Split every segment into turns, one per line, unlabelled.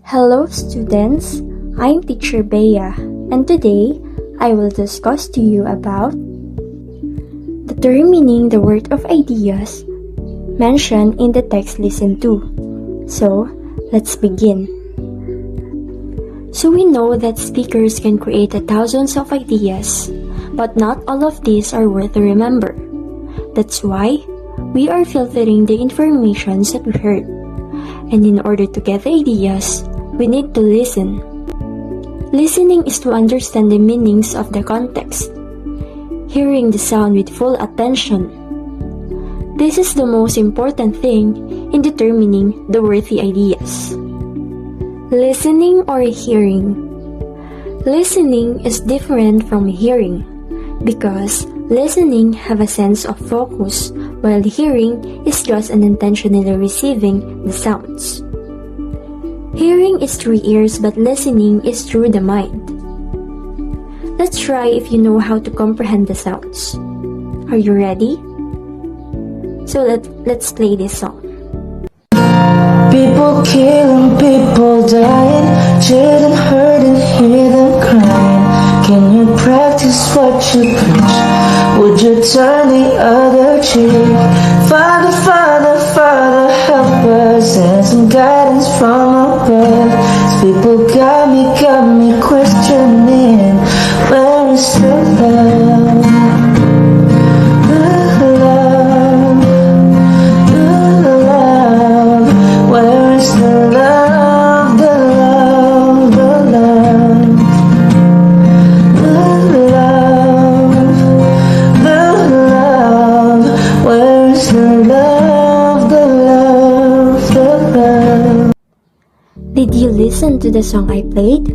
Hello students, I'm teacher Bea, and today I will discuss to you about determining the worth of ideas mentioned in the text listened to. So, let's begin. So we know that speakers can create thousands of ideas, but not all of these are worth to remember. That's why we are filtering the information that we heard. And in order to get the ideas, we need to listen. Listening is to understand the meanings of the context, hearing the sound with full attention. This is the most important thing in determining the worthy ideas. Listening or hearing. Listening is different from hearing because listening have a sense of focus while hearing is just unintentionally receiving the sounds. Hearing is through ears but listening is through the mind. Let's try if you know how to comprehend the sounds. Are you ready? So let's play this song.
People killing, people dying, children hurting, hear them crying. Can you practice what you preach? Would you turn the other cheek? Father, Father, Father, help us, send some guidance from above. These people got me questioning, where is the love?
Did you listen to the song I played?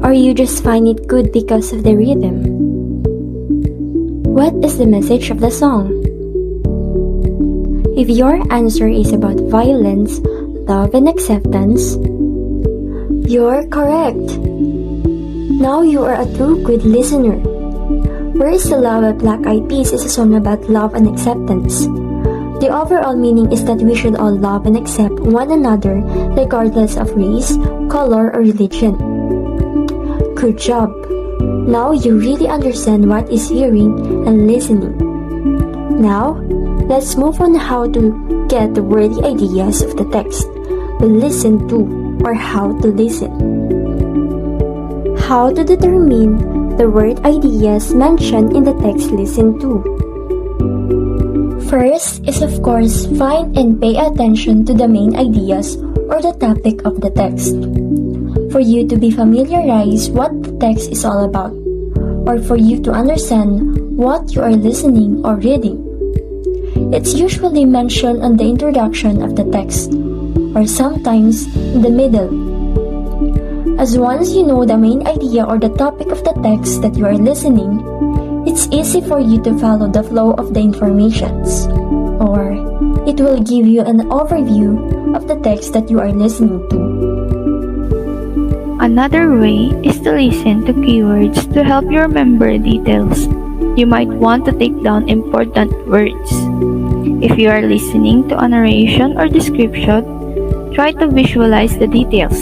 Or you just find it good because of the rhythm? What is the message of the song? If your answer is about violence, love, and acceptance, you're correct. Now you are a true good listener. Where is the Love of Black Eyed Peas is a song about love and acceptance. The overall meaning is that we should all love and accept one another regardless of race, color, or religion. Good job! Now you really understand what is hearing and listening. Now, let's move on how to get the worthy ideas of the text we listen to or how to listen. How to determine the word ideas mentioned in the text listened to. First is of course find and pay attention to the main ideas or the topic of the text. For you to be familiarized what the text is all about, or for you to understand what you are listening or reading. It's usually mentioned on the introduction of the text, or sometimes in the middle. As once you know the main idea or the topic of the text that you are listening, it's easy for you to follow the flow of the informations, or it will give you an overview of the text that you are listening to.
Another way is to listen to keywords to help you remember details. You might want to take down important words. If you are listening to a narration or description, try to visualize the details.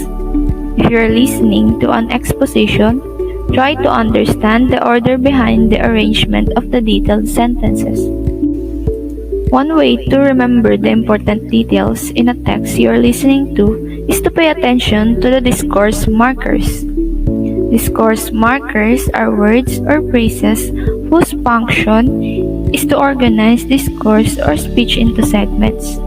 If you are listening to an exposition, try to understand the order behind the arrangement of the detailed sentences. One way to remember the important details in a text you are listening to is to pay attention to the discourse markers. Discourse markers are words or phrases whose function is to organize discourse or speech into segments.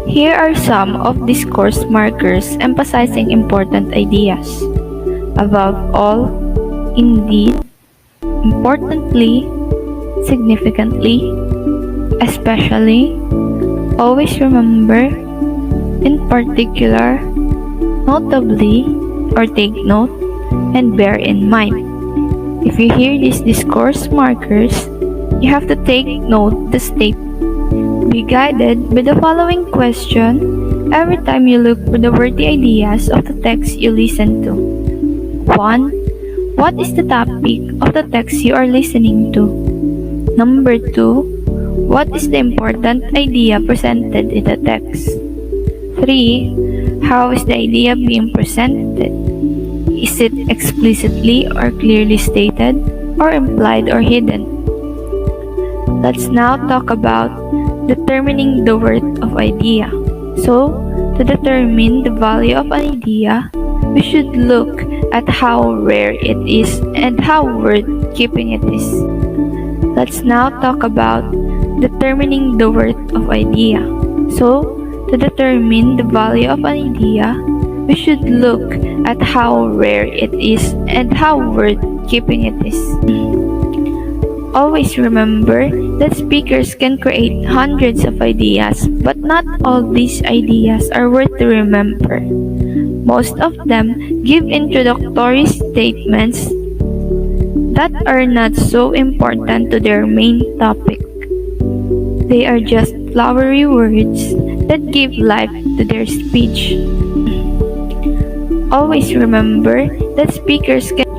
Here are some of discourse markers emphasizing important ideas. Above all, indeed, importantly, significantly, especially, always remember, in particular, notably, or take note, and bear in mind. If you hear these discourse markers, you have to take note the statement. Be guided by the following question every time you look for the worthy ideas of the text you listen to. 1. What is the topic of the text you are listening to? Number 2. What is the important idea presented in the text? 3. How is the idea being presented? Is it explicitly or clearly stated, or implied or hidden? Let's now talk about determining the worth of idea. So, to determine the value of an idea, we should look at how rare it is and how worth keeping it is. Let's now talk about determining the worth of idea. So, to determine the value of an idea, we should look at how rare it is and how worth keeping it is. Always remember that speakers can create hundreds of ideas, but not all these ideas are worth to remember. Most of them give introductory statements that are not so important to their main topic. They are just flowery words that give life to their speech. Always remember that speakers can.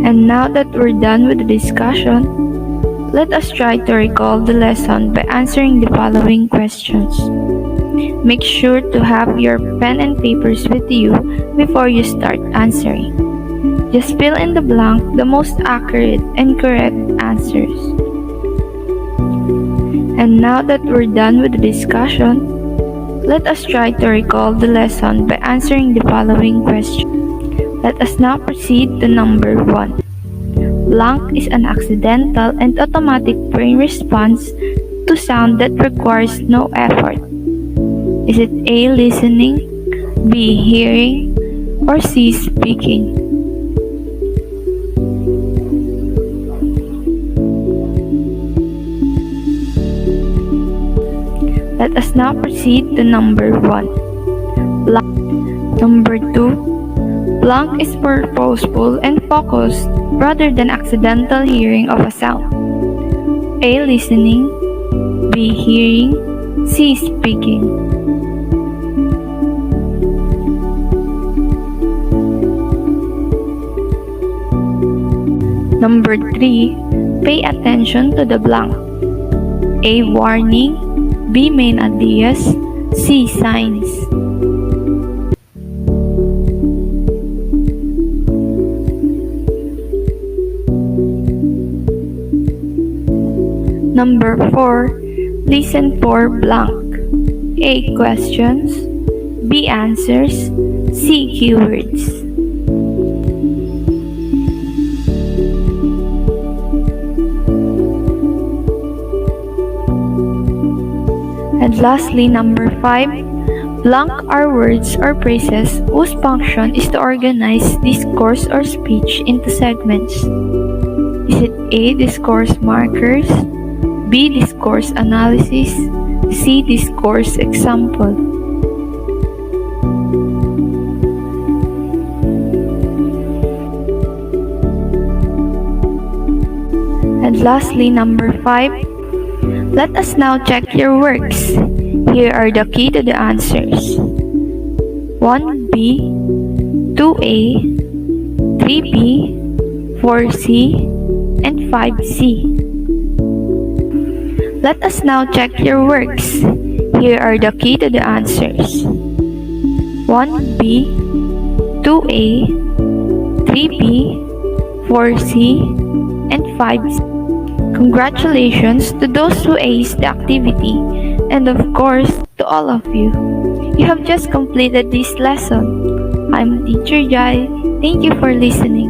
And now that we're done with the discussion, let us try to recall the lesson by answering the following questions. Make sure to have your pen and papers with you before you start answering. Just fill in the blank the most accurate and correct answers. And now that we're done with the discussion, let us try to recall the lesson by answering the following question. Let us now proceed to number 1. Blank is an accidental and automatic brain response to sound that requires no effort. Is it A. Listening, B. Hearing, or C. Speaking? Let us now proceed to number 1. Blank. Number 2. Blank is purposeful and focused rather than accidental hearing of a sound. A. Listening, B. Hearing, C. Speaking. Number 3. Pay attention to the blank. A. Warning, B. Main ideas, C. Signs. Number 4. Listen for blank. A. Questions, B. Answers, C. Keywords. And lastly, number 5. Blank are words or phrases whose function is to organize discourse or speech into segments. Is it A. Discourse markers, B. Discourse analysis, C. Discourse example? And lastly, number 5. Let us now check your works. Here are the key to the answers. 1B, 2A, 3B, 4C, and 5C. Let us now check your works. Here are the key to the answers. 1B, 2A, 3B, 4C, and 5C. Congratulations to those who aced the activity, and of course, to all of you. You have just completed this lesson. I'm Teacher Jai. Thank you for listening.